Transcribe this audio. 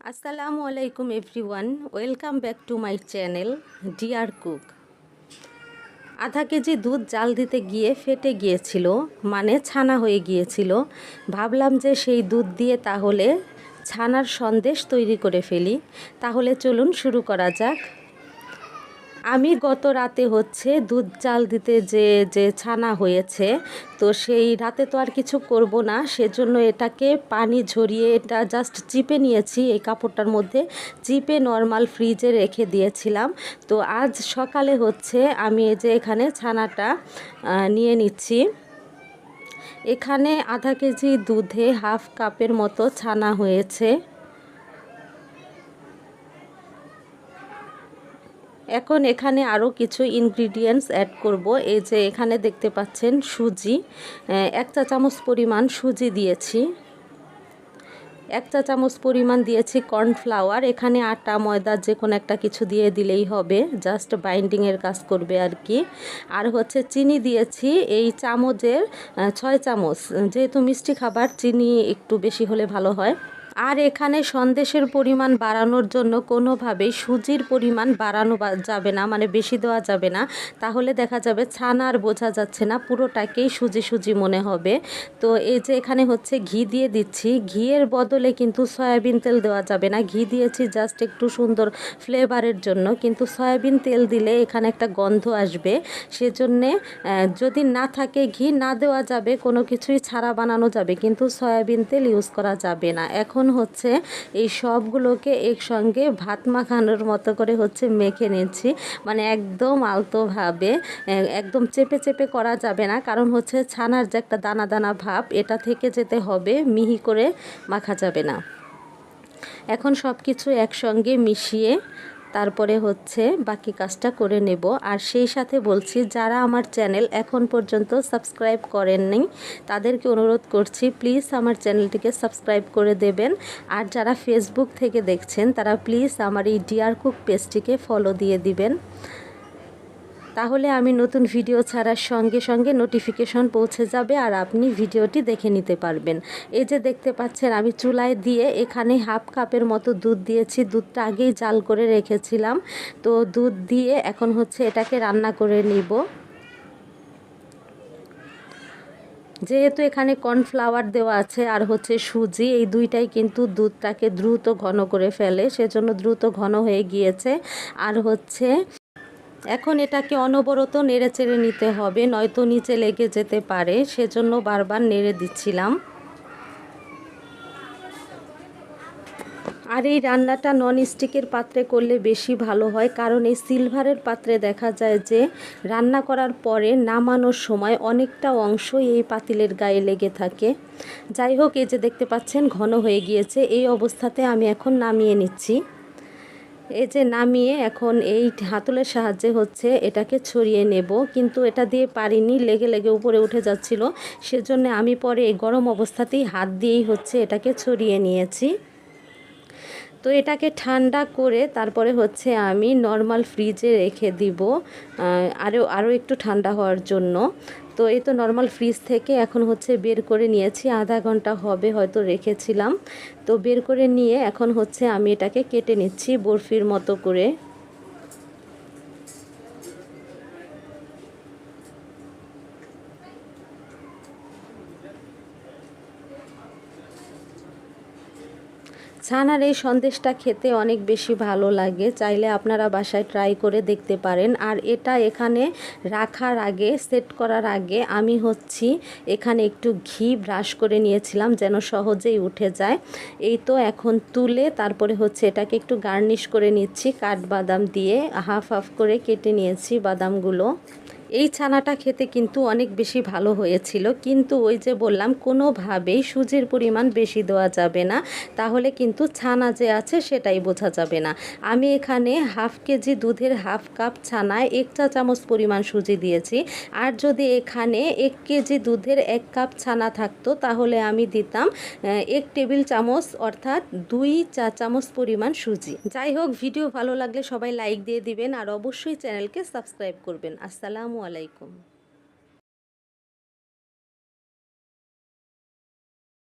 আসসালামু আলাইকুম everyone, welcome back to my channel deer cook. আধা কেজি দুধ জাল দিতে গিয়ে ফেটে গিয়েছিল, মানে ছানা হয়ে গিয়েছিল। ভাবলাম যে সেই দুধ দিয়ে তাহলে ছানার সন্দেশ তৈরি করে ফেলি। তাহলে চলুন শুরু করা যাক। আমি গত রাতে দুধ জাল দিতে যে ছানা হয়েছে, তো সেই রাতে তো আর কিছু করব না, সেজন্য এটাকে পানি ঝরিয়ে এটা জাস্ট চিপে নিয়েছি। এই কাপড়টার মধ্যে চিপে নর্মাল ফ্রিজে রেখে দিয়েছিলাম। তো আজ সকালে আমি এই যে এখানে ছানাটা নিয়ে নিচ্ছি। এখানে আধা কেজি দুধে হাফ কাপের মতো ছানা হয়েছে। এখন এখানে আরও কিছু ইনগ্রিডিয়েন্টস অ্যাড করব। এই যে এখানে দেখতে পাচ্ছেন সুজি, 1 চা চামচ পরিমাণ সুজি দিয়েছি। 1 চা চামচ পরিমাণ দিয়েছি কর্নফ্লাওয়ার। এখানে আটা ময়দা যে কোনো একটা কিছু দিয়ে দিলেই হবে, জাস্ট বাইন্ডিংয়ের কাজ করবে আর কি। আর চিনি দিয়েছি এই চামচের 6 চামচ, যেহেতু মিষ্টি খাবার চিনি একটু বেশি হলে ভালো হয়। আর এখানে সন্দেশের পরিমাণ বাড়ানোর জন্য কোনোভাবেই সুজির পরিমাণ বাড়ানো যাবে না, মানে বেশি দেওয়া যাবে না। তাহলে দেখা যাবে ছানা আর বোঝা যাচ্ছে না, পুরোটাকেই সুজি সুজি মনে হবে। তো এই যে এখানে ঘি দিয়ে দিচ্ছি। ঘিয়ের বদলে কিন্তু সয়াবিন তেল দেওয়া যাবে না। ঘি দিয়েছি জাস্ট একটু সুন্দর ফ্লেভারের জন্য, কিন্তু সয়াবিন তেল দিলে এখানে একটা গন্ধ আসবে। সেজন্যে যদি না থাকে ঘি না দেওয়া যাবে, কোনো কিছুই ছাড়া বানানো যাবে, কিন্তু সয়াবিন তেল ইউজ করা যাবে না। এখন এই সবগুলোকে একসঙ্গে ভাত মাখানোর মতো করে মেখে নিচ্ছি, মানে একদম আলতোভাবে, একদম চেপে চেপে করা যাবে না, কারণ ছানার যে একটা দানা দানা ভাব, এটা থেকে যেতে হবে, মিহি করে মাখা যাবে না। এখন সব কিছু একসঙ্গে মিশিয়ে তারপরে বাকি কাজটা করে নেব। আর সেই সাথে বলছি, যারা আমার চ্যানেল এখন পর্যন্ত সাবস্ক্রাইব করেননি তাদেরকে অনুরোধ করছি, প্লিজ আমার চ্যানেলটিকে সাবস্ক্রাইব করে দেবেন। আর যারা ফেসবুক থেকে দেখছেন তারা প্লিজ আমার এই ডিয়ার কুক পেজটিকে ফলো দিয়ে দিবেন। তাহলে আমি নতুন ভিডিও ছাড়ার সঙ্গে সঙ্গে নোটিফিকেশন পৌঁছে যাবে আর আপনি ভিডিওটি দেখে নিতে পারবেন। এই যে দেখতে পাচ্ছেন, আমি চুলায় দিয়ে এখানে হাফ কাপের মতো দুধ দিয়েছি। দুধটা আগেই জাল করে রেখেছিলাম। তো দুধ দিয়ে এখন এটাকে রান্না করে নিব। যেহেতু এখানে কর্নফ্লাওয়ার দেওয়া আছে আর সুজি, এই দুইটাই কিন্তু দুধটাকে দ্রুত ঘন করে ফেলে, সেজন্য দ্রুত ঘন হয়ে গিয়েছে। আর এখন এটাকে অনবরত নেড়ে চেড়ে নিতে হবে, নয়তো নিচে লেগে যেতে পারে, সেজন্য বারবার নেড়ে দিচ্ছিলাম। আর এই রান্নাটা নন স্টিকের পাত্রে করলে বেশি ভালো হয়, কারণ এই সিলভারের পাত্রে দেখা যায় যে রান্না করার পরে নামানোর সময় অনেকটা অংশ এই পাতিলের গায়ে লেগে থাকে। যাই হোক, এই যে দেখতে পাচ্ছেন ঘন হয়ে গিয়েছে। এই অবস্থাতে আমি এখন নামিয়ে নিচ্ছি। এই যে নামিয়ে এখন এই হাতলের সাহায্যে এটাকে ছড়িয়ে নেব, কিন্তু এটা দিয়ে পারিনি, লেগে লেগে উপরে উঠে যাচ্ছিল। সেজন্য আমি পরে এই গরম অবস্থাতেই হাত দিয়েই এটাকে ছড়িয়ে নিয়েছি। তো এটাকে ঠান্ডা করে তারপরে আমি নর্মাল ফ্রিজে রেখে দিব আরও একটু ঠান্ডা হওয়ার জন্য। তো এই তো নর্মাল ফ্রিজ থেকে এখন বের করে নিয়েছি, আধা ঘন্টা হবে হয়তো রেখেছিলাম। তো বের করে নিয়ে এখন আমি এটাকে কেটে নিচ্ছি বরফির মতো করে। ছানার এই সন্দেশটা খেতে অনেক বেশি ভালো লাগে, চাইলে আপনারা বাসায় ট্রাই করে দেখতে পারেন। আর এটা এখানে রাখার আগে, সেট করার আগে আমি এখানে একটু ঘি ব্রাশ করে নিয়েছিলাম যেন সহজেই উঠে যায়। এই তো এখন তুলে তারপরে এটাকে একটু গার্নিশ করে নিচ্ছি কাঠবাদাম দিয়ে, হাফ হাফ করে কেটে নিয়েছি বাদামগুলো। এই ছানাটা খেতে কিন্তু অনেক বেশি ভালো হয়েছিল, কিন্তু ওই যে বললাম, কোনোভাবেই সুজির পরিমাণ বেশি দেওয়া যাবে না, তাহলে কিন্তু ছানা যে আছে সেটাই বোঝা যাবে না। আমি এখানে হাফ কেজি দুধের হাফ কাপ ছানায় 1 চা চামচ পরিমাণ সুজি দিয়েছি। আর যদি এখানে 1 কেজি দুধের 1 কাপ ছানা থাকতো তাহলে আমি দিতাম 1 টেবিল চামচ, অর্থাৎ 2 চা চামচ পরিমাণ সুজি। যাই হোক, ভিডিও ভালো লাগলে সবাই লাইক দিয়ে দিবেন আর অবশ্যই চ্যানেলকে সাবস্ক্রাইব করবেন। আসসালামু আলাইকুম।